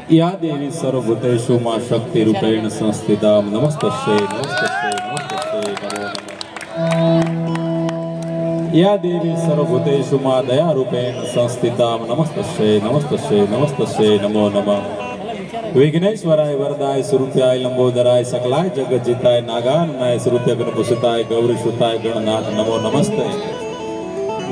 या देवी सर्वभूतेषु मां शक्ति रूपेण संस्थितां नमस्तस्यै नमस्तस्यै नमस्तस्यै नमो नमः। या देवी सर्वभूतेषु मां दया रूपेण संस्थितां नमस्तस्यै नमस्तस्यै नमस्तस्यै नमो नमः। विघ्नेश्वराय वरदाय स्वरूपाय लंबोदराय सकलाय जगज्जिताय नागाननाय स्वरूपे गणपुषिताय गौरीसुताय गणनाथ नमो नमस्ते।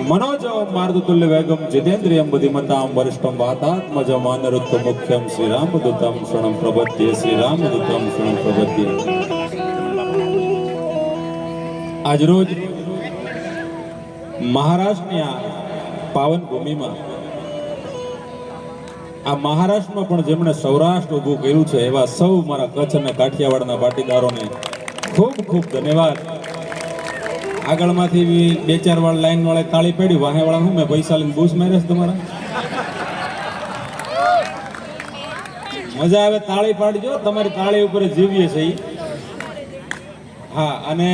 मनोजव मारुतुल्य वेगम जितेन्द्रियं बुद्धिमतां वरिष्ठं वातात्मजं अनिरुद्धं मुख्यं श्रीरामदूतं शरणं प्रपद्ये श्रीरामदूतं शरणं प्रपद्ये। आज रोज महाराष्ट्રની આ પાવન ભૂમિમાં આ મહારાષ્ટ્રમાં પણ જેમણે સૌરાષ્ટ્ર ઊભું કર્યું છે એવા સૌ મારા કચ્છ અને કાઠિયાવાડના પાટીદારોને ખૂબ ખૂબ ધન્યવાદ। આગળમાંથી બે ચાર વાર લાઈન વાળા તાળી પડી વાહે વાળા હું મેં પૈસા લઈને બૂસ માર્યા છે તમારા મજા આવે તાળી પાડજો તમારી તાળી ઉપર જીવીએ છે। હા અને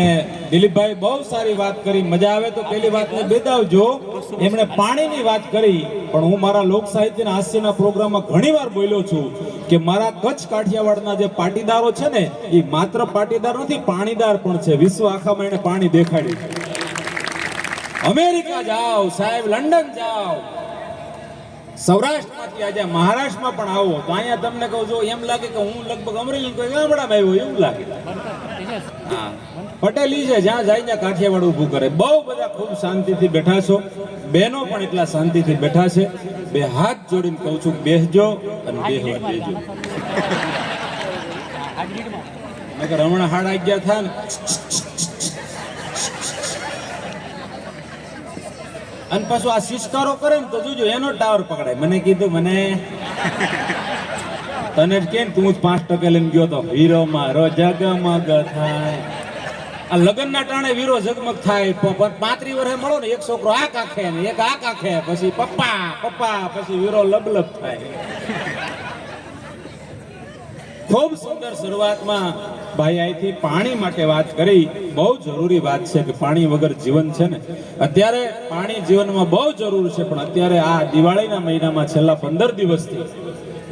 દિલીપભાઈ બહુ સારી વાત કરી મજા આવે તો પેલી વાતને બેદાવજો એમણે પાણીની વાત કરી પણ હું મારા લોક સાહિત્યના હાસ્યના પ્રોગ્રામમાં ઘણીવાર બોલ્યો છું કે મારા કચ્છ કાઠિયાવાડના જે પાટીદારો છે ને એ માત્ર પાટીદાર નથી પાણીદાર પણ છે। વિશ્વ આખામાં એને પાણી દેખાડ્યું। અમેરિકા જાઓ સાહેબ લંડન જાઓ સૌરાષ્ટ્રમાંથી આજે મહારાષ્ટ્રમાં પણ આવો તો અહીંયા તમને કહું છું એમ લાગે કે હું લગભગ અમરેલી કોઈ ગામડામાં આવ્યો એવું લાગે। હા પટેલી છે જ્યાં જાય ત્યાં કાઠિયાવાડ ઊભું કરે। બહુ બધા ખૂબ શાંતિથી બેઠા છો બહેનો પણ એટલા શાંતિથી બેઠા છે। બે હાથ જોડીને કહું છું બેસજો અને બેહવા દેજો નકર હમણાં 11:30 થાય ને અને પાછું આ શિષ્કારો કરે ને તો જોજો એનો ટાવર પકડાય। મને કીધું મને તને કે તું 5% લઈને ગયો તો વીરો મારો જગમગ થાય। આ લગ્નના ટાણે વીરો ઝગમગ થાય 35 વર્ષે મળો ને એક છોકરો આ કાખે ને એક આ કાખે પછી પપ્પા પપ્પા પછી વીરો લબલબ થાય। ખૂબ સુંદર શરૂઆતમાં ભાઈ અહીંથી પાણી માટે વાત કરી। બહુ જરૂરી વાત છે કે પાણી વગર જીવન છે ને અત્યારે પાણી જીવનમાં બહુ જરૂર છે પણ અત્યારે આ દિવાળીના મહિનામાં છેલ્લા 15 દિવસથી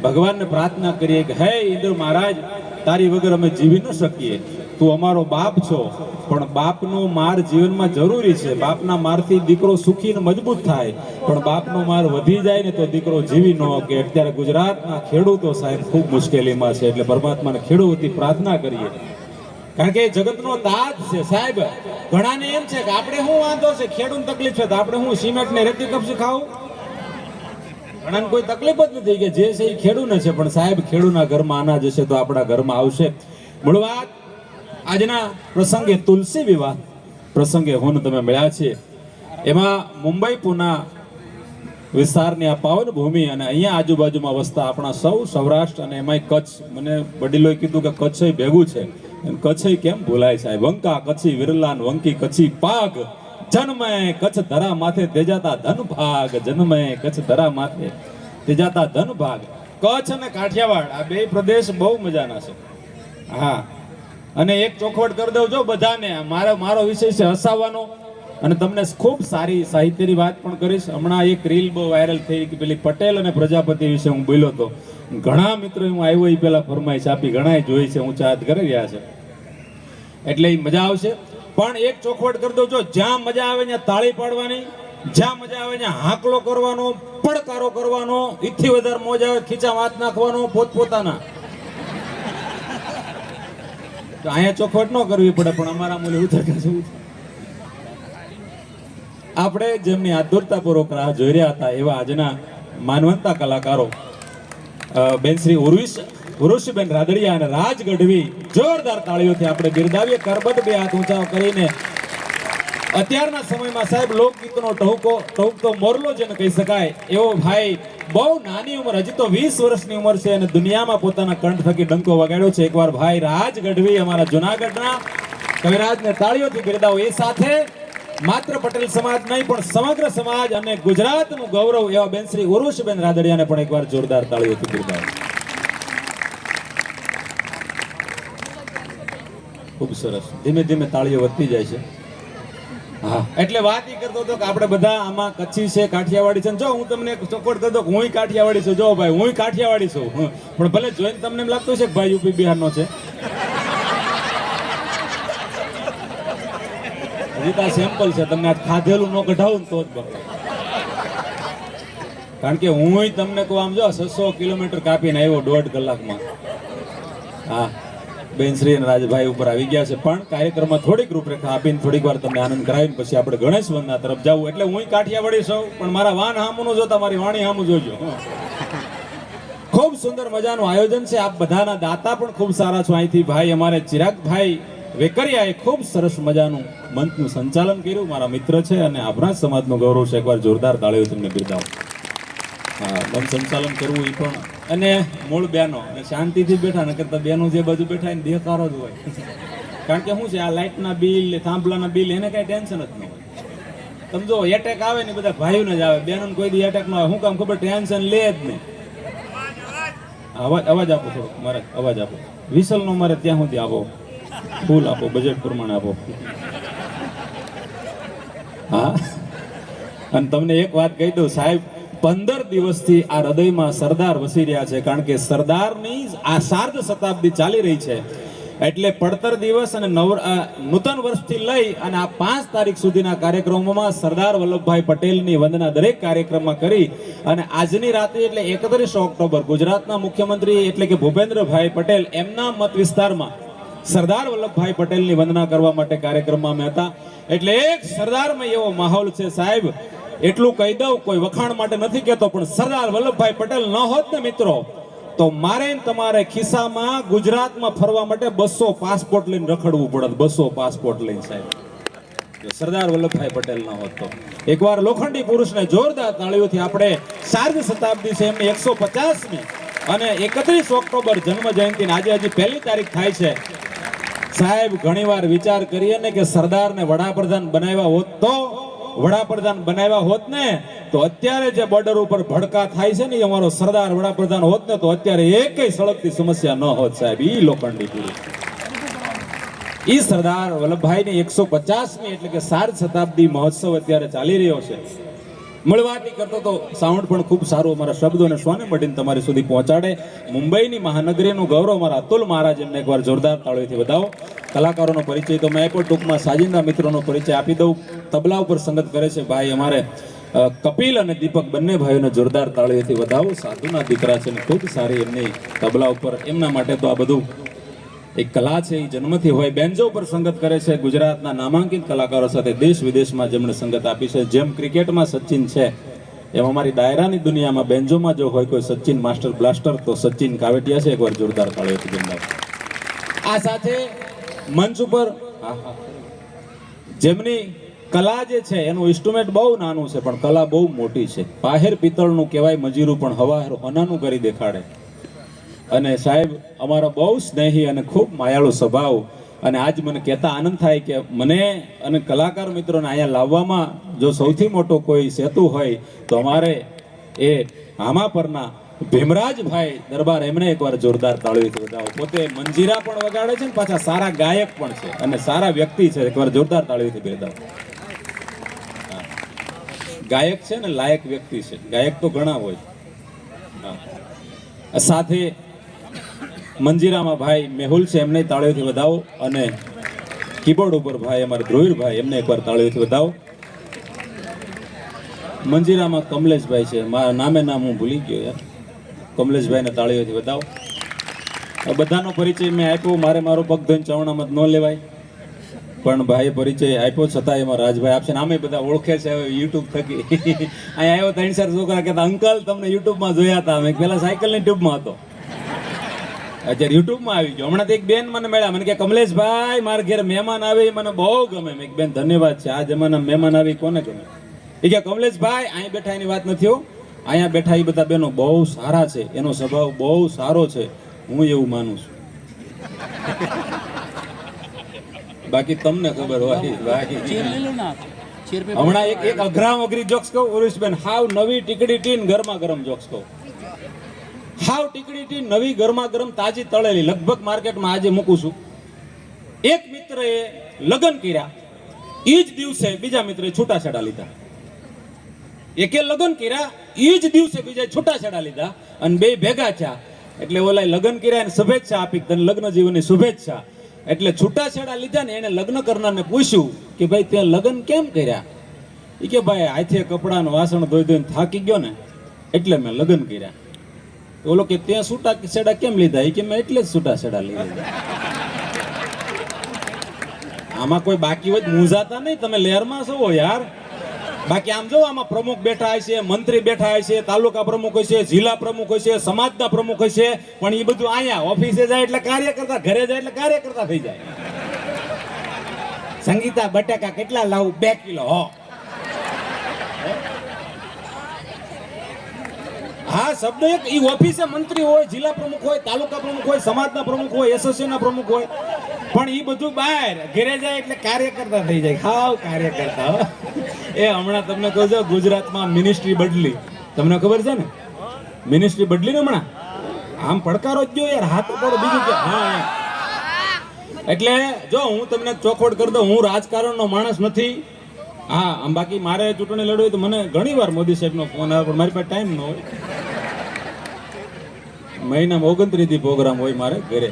ભગવાનને પ્રાર્થના કરીએ કે હે ઇન્દ્ર મહારાજ તારી વગર અમે જીવી ન શકીએ। તું અમારો બાપ છો પણ બાપનો માર જીવનમાં જરૂરી છે। બાપના મારથી દીકરો સુખી ને મજબૂત થાય પણ બાપનો માર વધી જાય ને તો દીકરો જીવી ન શકે। અત્યારે ગુજરાતના ખેડૂતો સાહેબ ખૂબ મુશ્કેલીમાં છે એટલે પરમાત્માને ખેડૂતોથી પ્રાર્થના કરીએ કારણ કે જગતનો તાજ છે સાહેબ। ઘણાને એમ છે કે આપણે શું વાંધો છે ખેડૂત તકલીફ છે તો આપણે શું સિમેન્ટ ને રેતી કપસી ખાવું ઘણાને કોઈ તકલીફ જ નથી કે જે છે એ ખેડૂને છે પણ સાહેબ ખેડૂના ઘરમાં અનાજ હશે તો આપણા ઘરમાં આવશે। મૂળ વાત આજના પ્રસંગે તુલસી વિવાહ પ્રસંગે હું તમે મળ્યા છે એમાં મુંબઈ પુના વિસ્તારની આ પાવન ભૂમિ અને અહીંયા આજુબાજુમાં વસતા આપણા સૌ સૌરાષ્ટ્ર અને એમાંય કચ્છ મને વડીલોએ કીધું કે કચ્છ ભેગું છે કચ્છ કેમ ભૂલાય સાહેબ। વંકા કચ્છી વિરલાન વંકી કચ્છી પાગ જન્મે કચ્છ ધરા માથે તેજાતા ધન ભાગ જન્મે કચ્છ ધરા માથે તેજાતા ધન ભાગ। કચ્છ અને કાઠિયાવાડ આ બે પ્રદેશ બહુ મજાના છે। હા અને એક ચોખવટ કરી દઉં જો બધાને મારો વિષય છે હસાવવાનો અને તમને ખૂબ સારી સાહિત્યની વાત પણ કરીશ। હમણાં એક રીલ બહુ વાયરલ થઈ કે પેલી પટેલ અને પ્રજાપતિ વિશે હું બોલ્યો હતો ઘણા મિત્રો હું આવ્યો એ પેલા ફરમાઈશ આપી ઘણાએ જોઈ છે ઊંચા હાથ કરી રહ્યા છે એટલે એ મજા આવશે। પણ એક ચોખવટ કરી દઉં જો જ્યાં મજા આવે ત્યાં તાળી પાડવાની જ્યાં મજા આવે ત્યાં હાકલો કરવાનો પડકારો કરવાનો ઈથી વધારે મોજ આવે ખીચા વાત નાખવાનો પોતપોતાના તો અહીંયા ચોખવટ ન કરવી પડે પણ અમારા મૂલ્ય ઉતરકા શું આપણે જેમની આતુરતાપૂર્વક રાહ જોઈ રહ્યા હતા એવા આજના માનવંતા કલાકારો બેન શ્રી ઉર્વશીબેન રાદડિયા અને રાજ ગઢવી જોરદાર તાળીઓથી આપણે બિરદાવીએ। કરબત બે હાથ ઊંચા કરીને અત્યારના સમયમાં સાહેબ લોકગીતનો ટહુકતો મોરલો જેને કહી શકાય એવો ભાઈ બહુ નાની ઉંમર હજી તો 20 વર્ષની ઉંમર છે અને દુનિયામાં પોતાના કંઠ થકી ડંકો વગાડ્યો છે। એકવાર ભાઈ રાજ ગઢવી અમારા જુનાગઢના કવિરાજને તાળીઓથી બિરદાવો। એ સાથે માત્ર પટેલ સમાજ નહીં પણ સમગ્ર સમાજ અને ગુજરાતનું ગૌરવ એવા બેન શ્રી ઉર્વશીબેન રાદડિયાને પણ એકવાર જોરદાર તાળીઓથી બિરદાવો। ખૂબ સરસ ધીમે ધીમે તાળીઓ વધતી જાય છે। હા, એટલે વાત ઈ કરતો હતો કે આપણે બધા આમાં કચ્છી છે, કાઠિયાવાડી છે. જો હું તમને એક ચોખવટ કરી દઉં કે હુંય કાઠિયાવાડી છું. જો ભાઈ હુંય કાઠિયાવાડી છું. પણ ભલે જોઈને તમને એમ લાગતું છે કે ભાઈ યુપી બિહારનો છે. હજી તો સેમ્પલ છે, તમને આ ખાધેલું ન કઢાવું ને તો જ બગડે. કારણ કે હુંય તમને કહું, આમ જો 600 કિલોમીટર કાપીને આવ્યો 1.5 કલાકમાં. હા, બેનશ્રી અને રાજભાઈ ઉપર આવી ગયા છે. પણ કાર્યક્રમમાં થોડીક રૂપરેખા આપીને થોડીક વાર તમને આનંદ કરાવીને પછી આપણે ગણેશ વંદના તરફ જવું. એટલે હું કાઠિયાવાડી છું, પણ મારા વાન હામુનું જોતા મારી વાણી હામું જોજો. ખૂબ સુંદર મજાનું આયોજન છે. આપ બધાના દાતા પણ ખૂબ સારા છો. અહીંથી ભાઈ અમારે ચિરાગભાઈ વેકરિયાએ ખૂબ સરસ મજાનું મંચનું સંચાલન કર્યું. મારા મિત્ર છે અને આપણા સમાજનું ગૌરવ છે. એકવાર જોરદાર તાળીઓ તમને બિરદાવો. હા, મંચ સંચાલન કરવું એ પણ, અને મૂળ બેનો અને શાંતિથી બેઠા, ન કરતા બેનો જે બાજુ બેઠા એને દેખારો જ હોય. કારણ કે શું છે, આ લાઇટના બિલ, થાંભલાના બિલ, એને કઈ ટેન્શન જ ન હોય. તમે જો એટેક આવે ને બધા ભાઈઓને જ આવે, બેનોને કોઈ દી એટેક ન આવે. શું કામ ખબર? ટેન્શન લે જ નહીં. અવાજ આપો થોડો, મારે અવાજ આપો. વિસલ નો મારે ત્યાં સુધી આપો, ફૂલ આપો, બજેટ પ્રમાણે આપો. હા, અને તમને એક વાત કહી દઉં સાહેબ, 15 દિવસથી આ હૃદયમાં સરદાર વસી રહ્યા છે. કારણ કે સરદારની આ સાર્ધ શતાબ્દી ચાલી રહી છે. એટલે પડતર દિવસ અને નૂતન વર્ષથી લઈ અને આ 5 તારીખ સુધીના કાર્યક્રમોમાં સરદાર વલ્લભભાઈ પટેલની વંદના દરેક કાર્યક્રમમાં કરી અને આજની રાત્રે એટલે 31 ઓક્ટોબર ગુજરાતના મુખ્યમંત્રી એટલે કે ભૂપેન્દ્રભાઈ પટેલ એમના મત વિસ્તારમાં સરદાર વલ્લભભાઈ પટેલની વંદના કરવા માટે કાર્યક્રમમાં અમે હતા. એટલે એક સરદારમય એવો માહોલ છે સાહેબ. એટલું કહી દઉં, કોઈ વખાણ માટે નથી કહેતો, પણ સરદાર વલ્લભભાઈ પટેલ ન હોત ને મિત્રો, તો મારે તમારે ખિસ્સામાં ગુજરાતમાં ફરવા માટે 200 પાસપોર્ટ લઈને રખડવું પડત. 200 પાસપોર્ટ લઈને સાહેબ, જો સરદાર વલ્લભભાઈ પટેલ ન હોત તો. એકવાર લોખંડી પુરુષને જોરદાર તાળીઓથી આપણે સાર્ધ શતાબ્દી છે એમની 150મી અને 31 ઓક્ટોબર જન્મ જયંતિ, આજે હજી 1 તારીખ થાય છે સાહેબ. ઘણીવાર વિચાર કરીએ ને કે સરદારને વડાપ્રધાન બનાવ્યા હોત તો, વડાપ્રધાન બનાવ્યા હોત ને તો અત્યારે જે બોર્ડર ઉપર ભડકા થાય છે ને, અમારો સરદાર વડાપ્રધાન હોત ને તો અત્યારે એકેય સળગતી સમસ્યા ન હોત સાહેબ. ઈ લોખંડી પુરુષ, ઈ સરદાર વલ્લભભાઈની 150મી એટલે કે સાર્ધ શતાબ્દી મહોત્સવ અત્યારે ચાલી રહ્યો છે. મળવાતી કરતો તો સાઉન્ડ પણ ખૂબ સારું અમારા શબ્દોને શ્વાને મટીને તમારી સુધી પહોંચાડે. મુંબઈની મહાનગરીનું ગૌરવ અમારા અતુલ મહારાજ, એમને એકવાર જોરદાર તાળીઓથી વધાવો. કલાકારોનો પરિચય તો મેં આપ્યો, ટૂંકમાં સાજિંદા મિત્રોનો પરિચય આપી દઉં. તબલા ઉપર સંગત કરે છે ભાઈ અમારે કપિલ અને દીપક, બંને ભાઈઓને જોરદાર તાળીઓથી વધાવો. સાધુના દીકરા છે ને ખૂબ સારી એમની તબલા ઉપર, એમના માટે તો આ બધું એક કલા છે, એ જન્મથી હોય. બેન્જો પર સંગત કરે છે ગુજરાતના નામાંકિત કલાકારો સાથે દેશ વિદેશમાં જેમણે સંગત આપી છે. જેમ ક્રિકેટમાં સચિન છે એમ અમારી ડાયરાની દુનિયામાં બેન્જોમાં જો હોય કોઈ સચિન માસ્ટર બ્લાસ્ટર તો સચિન કાવટિયા છે. એકવાર જોરદાર તાળીઓથી બિરદાવો. આ સાથે મંચ ઉપર જેમની કલા જે છે એનું ઇન્સ્ટ્રુમેન્ટ બહુ નાનું છે પણ કલા બહુ મોટી છે. પાહેર પિત્તળનું કહેવાય મજીરું, પણ હવા હોનાનું કરી દેખાડે. અને સાહેબ અમારો બહુ સ્નેહી અને ખૂબ માયાળુ સ્વભાવ. અને આજ મને કહેતા આનંદ થાય કે મને અને કલાકાર મિત્રોને અહીંયા લાવવામાં જો સૌથી મોટો કોઈ સેતુ હોય તો અમારે એ આમા પરના ભીમરાજભાઈ દરબાર, એમણે એકવાર જોરદાર તાળીઓથી વધાવો. પોતે મંજીરા પણ વગાડે છે ને પાછા સારા ગાયક પણ છે અને સારા વ્યક્તિ છે. એકવાર જોરદાર તાળીઓથી બિરદાવો. ગાયક છે ને લાયક વ્યક્તિ છે. ગાયક તો ઘણા હોય. સાથે મંજીરામાં ભાઈ મેહુલ છે, એમને તાળીઓથી વધાવો. અને કીબોર્ડ ઉપર ભાઈ અમારે ધ્રુવીરભાઈ, એમને એકવાર તાળીઓથી વધાવો. મંજીરામાં કમલેશભાઈ છે, મારા નામે નામ હું ભૂલી ગયો યાર. કમલેશભાઈને તાળીઓથી વધાવો. બધાનો પરિચય મેં આપ્યો, મારે મારો પગ ધોઈને ચવણામાં ન લેવાય, પણ ભાઈ પરિચય આપ્યો છતાં એમાં રાજભાઈ આપશે. આમે બધા ઓળખે છે હવે યુટ્યુબ થકી. અહીંયા આવ્યો 3-4 છોકરા કહેતા અંકલ તમને યુટ્યુબમાં જોયા હતા. મેં પહેલા સાયકલની ટ્યુબમાં હતો, અત્યારે યુટ્યુબમાં આવી ગયો. હમણાં એક બેન મને મળ્યા, મને કે કમલેશભાઈ મારા ઘેર મહેમાન આવે મને બહુ ગમે. મેં બેન ધન્યવાદ છે, આ જમાના મહેમાન આવી કોને ગમે. એ કે કમલેશભાઈ અહીં બેઠા એની વાત નથી હો, અહીંયા બેઠા એ બધા બહેનો બહુ સારા છે, એનો સ્વભાવ બહુ સારો છે, હું એવું માનું છું. બાકી તમને ખબર હોય. હમણાં એક અઘરામ અઘરી જોક્સ કહું ઉર્વિશબેન, હાવ નવી ટીકડી ટીન ગરમા ગરમ જોક્સ કહું. હાવ ટીકડી ટીન નવી ગરમા ગરમ તાજી તળેલી, લગભગ માર્કેટમાં આજે મૂકું છું. એક મિત્રએ લગ્ન કર્યા એ જ દિવસે બીજા મિત્રે છૂટાછેડા લીધા. એકે લગ્ન કર્યા, એ જ દિવસે બીજા છૂટાછેડા લીધા અને બે ભેગા થયા. એટલે ઓલા લગ્ન કર્યા અને શુભેચ્છા આપી, તને લગ્ન જીવનની શુભેચ્છા. એટલે છૂટાછેડા લીધા ને એને લગ્ન કરનારને પૂછ્યું કે ભાઈ તે લગ્ન કેમ કર્યા? એ કે ભાઈ હાથે કપડાનું વાસણ ધોઈ ધોઈને થાકી ગયો ને એટલે મેં લગ્ન કર્યા. ઓલો કે ત્યાં છૂટાછેડા કેમ લીધા? એ કે મેં એટલે જ છૂટાછેડા લીધા. આમાં કોઈ બાકી હોય મૂંઝાતા નહીં, તમે લહેરમાં છો યાર. બાકી આમ જો આમાં પ્રમુખ બેઠા હોય છે, મંત્રી બેઠા હોય છે, તાલુકા પ્રમુખ હોય છે, જિલ્લા પ્રમુખ હોય છે, સમાજના પ્રમુખ હોય છે, પણ એ બધું અહીંયા ઓફિસે જાય એટલે કાર્યકર્તા, ઘરે જાય એટલે કાર્યકર્તા થઈ જાય. સંગીતા બટાકા કેટલા લાવું? 2 કિલો. હા, શબ્દ એક. ઈ ઓફિસે મંત્રી હોય, જિલ્લા પ્રમુખ હોય, તાલુકા પ્રમુખ હોય, સમાજના પ્રમુખ હોય, એસોસિએશનના પ્રમુખ હોય, પણ ઈ બધું બહાર ઘરે જાય એટલે કાર્યકર્તા થઈ જાય. હાવ કાર્યકર્તા. એ હમણાં તમને કહું છું, ગુજરાતમાં મિનિસ્ટ્રી બદલી, તમને ખબર છે ને? મિનિસ્ટ્રી બદલી ને હમણાં. આમ પડકારો જ જો યાર, હાથ પડો બીજું કે. હા, એટલે જો હું તમને ચોખવટ કરી દઉં, હું રાજકારણનો માણસ નથી. હા, આમ બાકી મારે ચૂંટણી લડવી તો મને ઘણી વાર મોદી સાહેબનો ફોન આવે, પણ મારી પાસે ટાઈમ ન હોય. મહિનામાં 29 પ્રોગ્રામ હોય મારે ઘરે.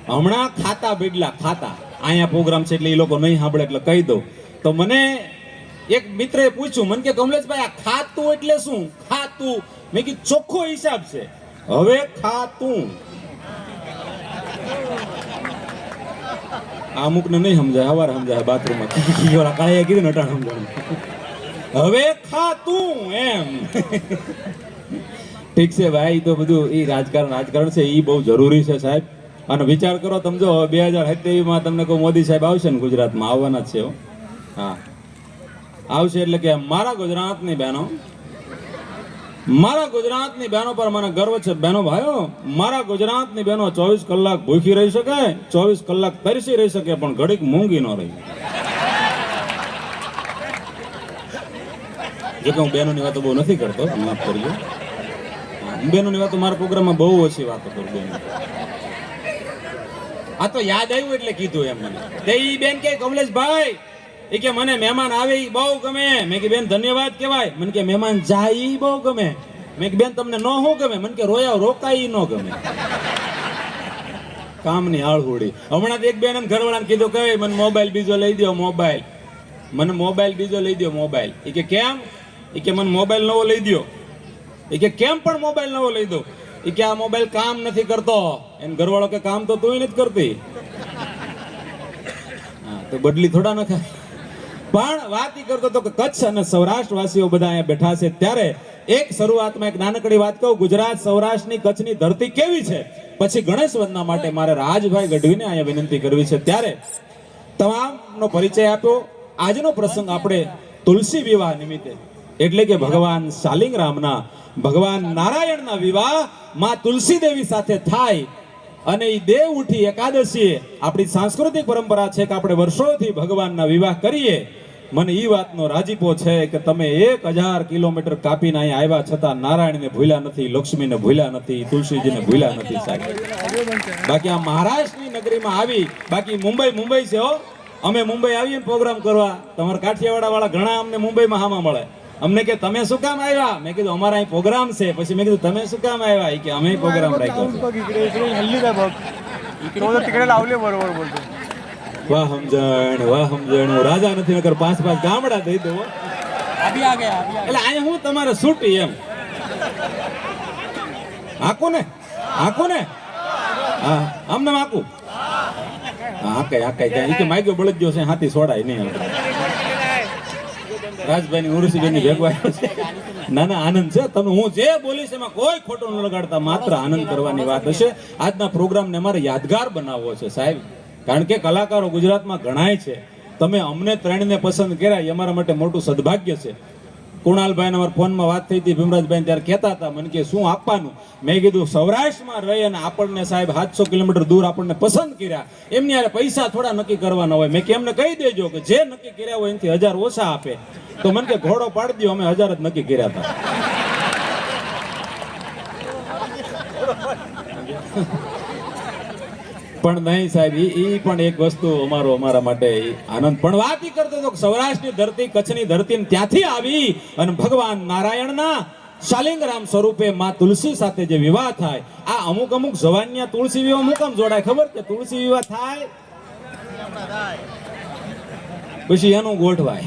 હમણાં ખાતા બદલા, ખાતા અહીંયા પ્રોગ્રામ છે એટલે એ લોકો નહીં સાંભળે એટલે કહી દઉં. તો મને એક મિત્રએ પૂછ્યું, મને કે કમલેશભાઈ આ ખાતું એટલે શું? ખાતું. મેં કીધું ચોખ્ખો હિસાબ છે. હવે ખાતું અમુક ને નહીં સમજાય, હવારે સમજાય બાથરૂમમાં કાળિયા કીધું ને અટાણ સમજાણું. હવે ખાતું એમ. ઠીક છે ભાઈ, તો બધું એ રાજકારણ છે, એ બહુ જરૂરી છે સાહેબ. અને વિચાર કરો, તમે જો 2027 તમને કહું મોદી સાહેબ આવશે ને ગુજરાતમાં, આવવાના જ છે. હા, આવશે એટલે કે મારા ગુજરાતની બહેનો, મારા ગુજરાતની બહેનો પર મને ગર્વ છે. બહેનો ભાઈઓ, મારા ગુજરાતની બહેનો 24 કલાક ભૂખી રહી શકે, 24 કલાક તરસી રહી શકે, પણ ઘડીક મૂંગી ન રહી. જો કે હું બહેનોની વાતો બહુ નથી કરતો, માફ કરજો. હું બહેનોની વાતો મારા પ્રોગ્રામમાં બહુ ઓછી વાતો કરું બહેનો. આ તો યાદ આવ્યું એટલે કીધું એમ મને. તે ઈ બેન કે કમલેશભાઈ, એ કે મને મહેમાન આવે ઈ બહુ ગમે. મેં કે બેન ધન્યવાદ કહેવાય. મને કે મહેમાન જાય ઈ બહુ ગમે. મેં કે બેન તમને નો શું ગમે? મને કે રોકાય ઈ નો ગમે. કામની આળહુડી. હમણાં એક બેન ઘરવાળાને કીધું કે મને મોબાઈલ બીજો લઈ દો, મોબાઈલ. મને મોબાઈલ બીજો લઈ દો, મોબાઈલ. એ કે કેમ? એ કે મને મોબાઈલ નવો લઈ દો. એ કે કેમ પણ મોબાઈલ નવો લઈ દો? એ કે આ મોબાઈલ કામ નથી કરતો. એમ ઘરવાળો કે કામ તો તું નથી કરતી. હા, તો બદલી થોડા નખાય. પણ વાત ઈ કરતો હતો કે કચ્છ અને સૌરાષ્ટ્ર વાસીઓ બધા અહીંયા બેઠા છે, ત્યારે એક શરૂઆતમાં એક નાનકડી વાત કહું. ગુજરાત, સૌરાષ્ટ્રની, કચ્છની ધરતી કેવી છે, પછી ગણેશ વંદના માટે મારે રાજભાઈ ગઢવીને અહીંયા વિનંતી કરવી છે. ત્યારે તમામનો પરિચય આપ્યો. આજનો પ્રસંગ આપણે તુલસી વિવાહ નિમિત્તે, એટલે કે ભગવાન શાલિગ્રામના, ભગવાન નારાયણના વિવાહ માં તુલસી દેવી સાથે થાય. અને એ દેવ ઉઠી એકાદશીએ આપણી સાંસ્કૃતિક પરંપરા છે કે આપણે વર્ષોથી ભગવાનના વિવાહ કરીએ. મને એ વાતનો રાજીપો છે કે તમે 1000 કિલોમીટર કાપીને અહીંયા આવ્યા છતાં નારાયણને ભૂલ્યા નથી, લક્ષ્મીને ભૂલ્યા નથી, તુલસીજીને ભૂલ્યા નથી સાહેબ. બાકી આ મહારાષ્ટ્રની નગરીમાં આવી, બાકી મુંબઈ છે હો. અમે મુંબઈ આવીએ પ્રોગ્રામ કરવા, તમારા કાઠિયાવાડા વાળા ઘણા અમને મુંબઈમાં હામાં મળે. અમને કે તમે શું કામ આવ્યા? મેં કીધું અમારા અહીં પ્રોગ્રામ છે. પછી મેં કીધું તમે શું કામ આવ્યા? કે અમે પ્રોગ્રામ રાખ્યો છે. વાહ સમજણ, રાજા નથી નગર 5 ગામડા દઈ દો. એટલે અહીંયા હું તમારે છૂટી એમ આખું ને હા, આમને આખું હા માગ્યો બળદ ગયો છે, હાથી છોડાય નહીં. રાજભાઈ ની ઉર્સીબેન ની ભેગવા છે. ના આનંદ છે. તમે હું જે બોલીશ એમાં કોઈ ખોટું ન લગાડતા, માત્ર આનંદ કરવાની વાત હશે. આજના પ્રોગ્રામને અમારે યાદગાર બનાવવો છે સાહેબ, કારણ કે કલાકારો ગુજરાતમાં ઘણાય છે. તમે અમને ત્રણને પસંદ કર્યા એ અમારા માટે મોટું સદભાગ્ય છે. કુણાલભાઈ અમારા ફોનમાં વાત થઈ હતી, ભીમરાજભાઈ ત્યારે કહેતા હતા મને કે શું આપવાનું. મેં કીધું સૌરાષ્ટ્રમાં રહી અને આપણને સાહેબ 700 કિલોમીટર દૂર આપણને પસંદ કર્યા, એમની યારે પૈસા થોડા નક્કી કરવાના હોય. મેં કે એમને કહી દેજો કે જે નક્કી કર્યા હોય એનાથી 1000 ઓછા આપે. તો મને કે ઘોડો પાડી દો, અમે 1000 જ નક્કી કર્યા હતા. પણ નહીં સાહેબ, ઈ પણ એક વસ્તુ અમારા માટે આનંદ. પણ વાત ઈ કરતો હતો કે સૌરાષ્ટ્રની ધરતી, કચ્છની ધરતી ત્યાંથી આવી અને ભગવાન નારાયણના શાલિંગરામ સ્વરૂપે માં તુલસી સાથે જે વિવાહ થાય, આ અમુક જવાનિયા તુલસી વિવાહ મુકામ જોડાય ખબર કે તુલસી વિવાહ થાય પછી એનું ગોઠવાય.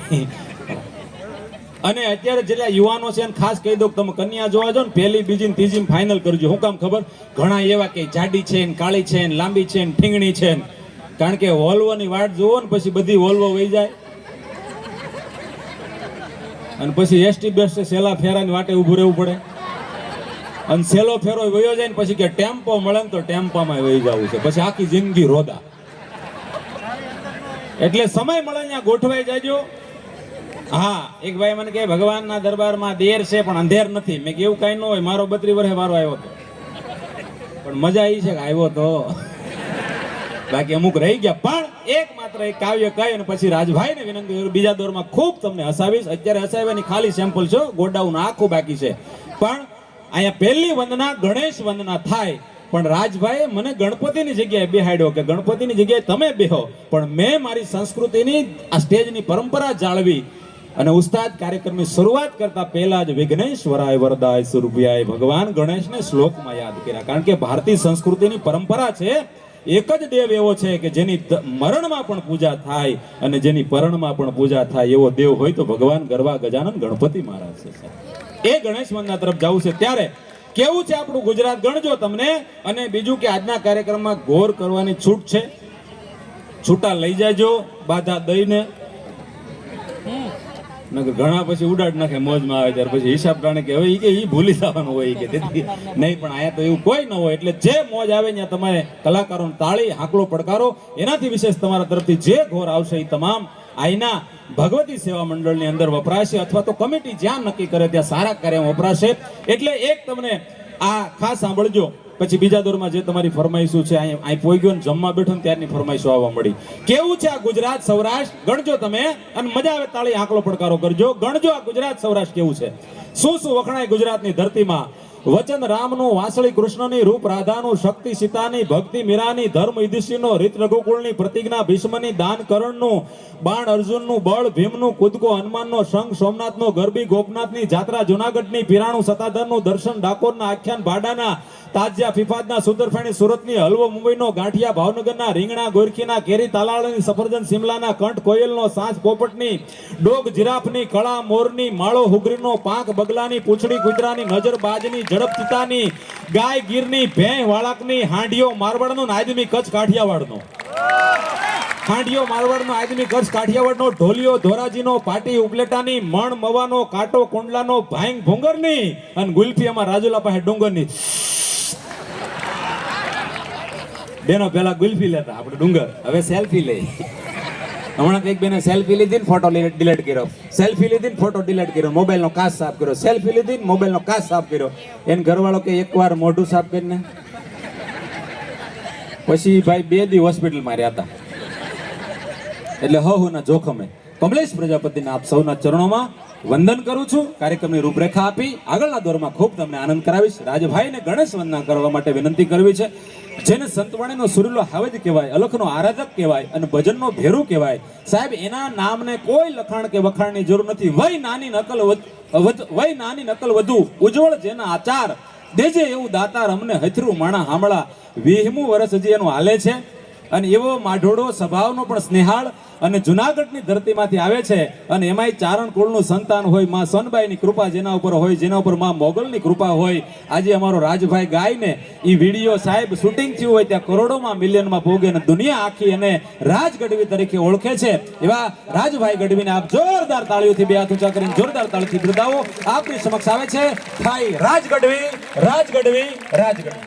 અને અત્યારે જેટલા યુવાનો છે એને ખાસ કહી દો કે તમે કન્યા જોવા જાઓ ને પહેલી બીજી ને ત્રીજી ફાઇનલ કરજો. શું કામ ખબર? ઘણા એવા કે જાડી છે ને કાળી છે ને લાંબી છે ને ઠીંગણી છે ને, કારણ કે વોલ્વોની વાટ જોવો ને પછી બધી વોલ્વો વહી જાય અને પછી એસટી બેસ્ટ સેલા ફેરાની વાટે ઊભું રહેવું પડે અને સેલો ફેરો વયો જાય ને પછી કે ટેમ્પો મળે ને તો ટેમ્પામાં વહી જવું છે, પછી આખી જિંદગી રોદા. એટલે સમય મળે ત્યાં ગોઠવાઈ જાજો. હા, એક ભાઈ મને કહે ભગવાનના દરબારમાં દેર છે પણ અંધેર નથી. મેં કેવું કઈ ન હોય, મારો 32 વર્ષે વારો આવ્યો હતો, પણ મજા એ છે કે આવ્યો તો, બાકી અમુક રહી ગયા. પણ એક માત્ર એક કાવ્ય કહી અને પછી રાજભાઈને વિનંતી કરું, બીજા દોરમાં ખૂબ તમને હસાવીશ. અત્યારે હસાવ્યાની ખાલી સેમ્પલ છે, ગોડાઉન આખું બાકી છે. પણ અહીંયા પહેલી વંદના ગણેશ વંદના થાય, પણ રાજભાઈએ મને ગણપતિની જગ્યાએ બેહાડ્યો કે ગણપતિની જગ્યાએ તમે બેહો, પણ મેં મારી સંસ્કૃતિની આ સ્ટેજની પરંપરા જાળવી અને ઉસ્તાદ કાર્યક્રમની શરૂઆત કરતા પહેલા જ વિઘ્નેશ્વરાય વરદાય સ્વરૂપિયાય ભગવાન ગણેશને શ્લોકમાં યાદ કર્યા. કારણ કે ભારતીય સંસ્કૃતિની પરંપરા છે, એક જ દેવ એવો છે કે જેની મરણમાં પણ પૂજા થાય અને જેની પરણમાં પણ પૂજા થાય, એવો દેવ હોય તો ભગવાન ગરવા ગજાનન ગણપતિ મહારાજ છે. એ ગણેશ વંદના તરફ જવું છે. ત્યારે કેવું છે આપણું ગુજરાત ગણજો તમને. અને બીજું કે આજના કાર્યક્રમમાં ગોર કરવાની છૂટ છે, છૂટા લઈ જાજો બાધા દઈને, ઘણા પછી ઉડાડ નાખે મોજમાં આવે ત્યારે પછી હિસાબ ટાણે કે હવે ઈ ભૂલી જવાનું હોય કે તેથી નહીં. પણ આયા તો એવું કોઈ ન હોય, એટલે જે મોજ આવે ત્યાં તમારે કલાકારોને તાળી હાંકડો પડકારો. એનાથી વિશેષ તમારા તરફથી જે ઘોર આવશે એ તમામ આઈના ભગવતી સેવા મંડળની અંદર વપરાશે, અથવા તો કમિટી જ્યાં નક્કી કરે ત્યાં સારા કાર્યમાં વપરાશે. એટલે એક તમને આ ખાસ સાંભળજો. પછી બીજા દોરમાં જે તમારી ફરમાઈશો છે, અહીં પોઈ ગયો ને જમવા બેઠો ને ત્યારની ફરમાઈશો આવવા મળી. કેવું છે આ ગુજરાત સૌરાષ્ટ્ર ગણજો તમે, અને મજા આવે તાળી આંકડો પડકારો કરજો. ગણજો આ ગુજરાત સૌરાષ્ટ્ર કેવું છે, શું શું વખણાય ગુજરાતની ધરતીમાં. વચન રામનું, વાંસળી કૃષ્ણની, રૂપ રાધાનું, શક્તિ સીતાની, ભક્તિ મીરાની, ધર્મ યુધિષ્ઠિરનો, રીત રઘુકુળની, પ્રતિજ્ઞા ભીષ્મની, દાન કરણનું, બાણ અર્જુનનું, બળ ભીમનું, કૂદકો હનુમાનનો, શંખ સોમનાથનો, ગરબી ગોપનાથની, જાત્રા જુનાગઢની, પીરાણું સતાધરનું, દર્શન ડાકોરના, આખ્યાન ભાડાના, તાજિયા ફિફાદના, સુદરફેણી સુરતની, હલવો મુંબઈનો, ગાંઠિયા ભાવનગરના, રીંગણા ગોરખીના, કેરી તાલાળની, સફરજન સિમલાના, કંઠ કોયલનો, સાંસ પોપટની, ડોગ જીરાફની, કળા મોરની, માળો હુગરીનો, પાંખ બગલાની, પૂંછડી કુતરાની, નજર બાજની, ઝડપ ચિતાની, ગાય ગીરની, ભેં વાળકની, હાંડિયો મારવાડનો, આદમી કચ્છ કાઠિયાવાડનો, હાંડિયો મારવાડનો, આદમી કચ્છ કાઠિયાવાડનો, ઢોલિયો ધોરાજીનો, પાટી ઉપલેટાની, મણ મવાનો, કાંટો કોંડલાનો, ભાંગ ભોંગરની, અને ગુલ્ફી અમાર રાજુલા પાસે ડુંગરની. બેનો પેલા ગુલ્ફી લેતા, આપણે ડુંગર, હવે સેલ્ફી લઈ. હમણાં એક બેને સેલ્ફી લીધી ને ફોટો ડિલીટ કર્યો, સેલ્ફી લીધી ને ફોટો ડિલીટ કર્યો, મોબાઈલનો કાચ સાફ કર્યો, સેલ્ફી લીધી ને મોબાઈલનો કાચ સાફ કર્યો. એને ઘરવાળો કે એકવાર મોઢું સાફ કરીને. પછી ભાઈ 2 દી હોસ્પિટલમાં રહ્યા હતા. એટલે ના જોખમે કમલેશ પ્રજાપતિના આપ સૌના ચરણોમાં વંદન કરું છું. કાર્યક્રમની રૂપરેખા આપી આગળના દોરમાં ખૂબ તમને આનંદ કરાવીશ. રાજભાઈને ગણેશ વંદના કરવા માટે વિનંતી કરવી છે. જેને સંતવાણીનો સુરીલો હાવજ કહેવાય, અલખનો આરાધક કહેવાય અને ભજનનો ભેરુ કહેવાય. સાહેબ એના નામને કોઈ લખાણ કે વખાણની જરૂર નથી. વય નાની નકલ વધુ ઉજ્જવળ જેના આચાર, દેજે એવું દાતાર અમને હથરું માણા હામળા. 20મું વર્ષ હજી એનું હાલે છે. અને એવો માઢોડો સ્વભાવનો પણ સ્નેહાળ અને જુનાગઢની ધરતીમાંથી આવે છે. અને એમાંય ચારણ કુળનું સંતાન હોય, માં સોનબાઈની કૃપા જેના ઉપર હોય, જેના ઉપર માં મોગલની કૃપા હોય. આજે અમારો રાજભાઈ ગાયને એ વિડીયો સાહેબ શૂટિંગ થયું હોય ત્યાં કરોડોમાં મિલિયનમાં ભોગે અને દુનિયા આખી અને રાજ ગઢવી તરીકે ઓળખે છે. એવા રાજભાઈ ગઢવીને આપ જોરદાર તાળીઓથી બે હાથ ઊંચા કરીને જોરદાર તાળીથી બિરદાવો. આપની સમક્ષ આવે છે ભાઈ રાજ ગઢવી, રાજ ગઢવી, રાજ ગઢવી.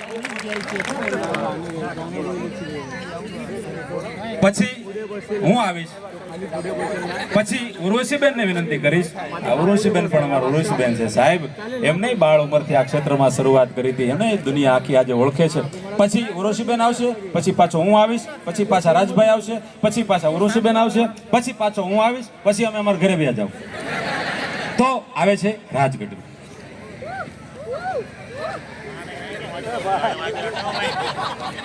પછી હું આવીશ, પછી ઉર્વશીબેન ને વિનંતી કરીશ. ઉર્વશીબેન પણ અમારા ઉર્વશીબેન છે સાહેબ, એમને બાળ ઉંમરથી આ ક્ષેત્રમાં શરૂઆત કરી હતી, એમને દુનિયા આખી આજે ઓળખે છે. પછી ઉર્વશીબેન આવશે, પછી પાછો હું આવીશ, પછી પાછા રાજભાઈ આવશે, પછી પાછા ઉર્વશીબેન આવશે, પછી પાછો હું આવીશ, પછી અમે અમારા ઘરે વ્યા જાવ. તો આવે છે રાજગઢવી.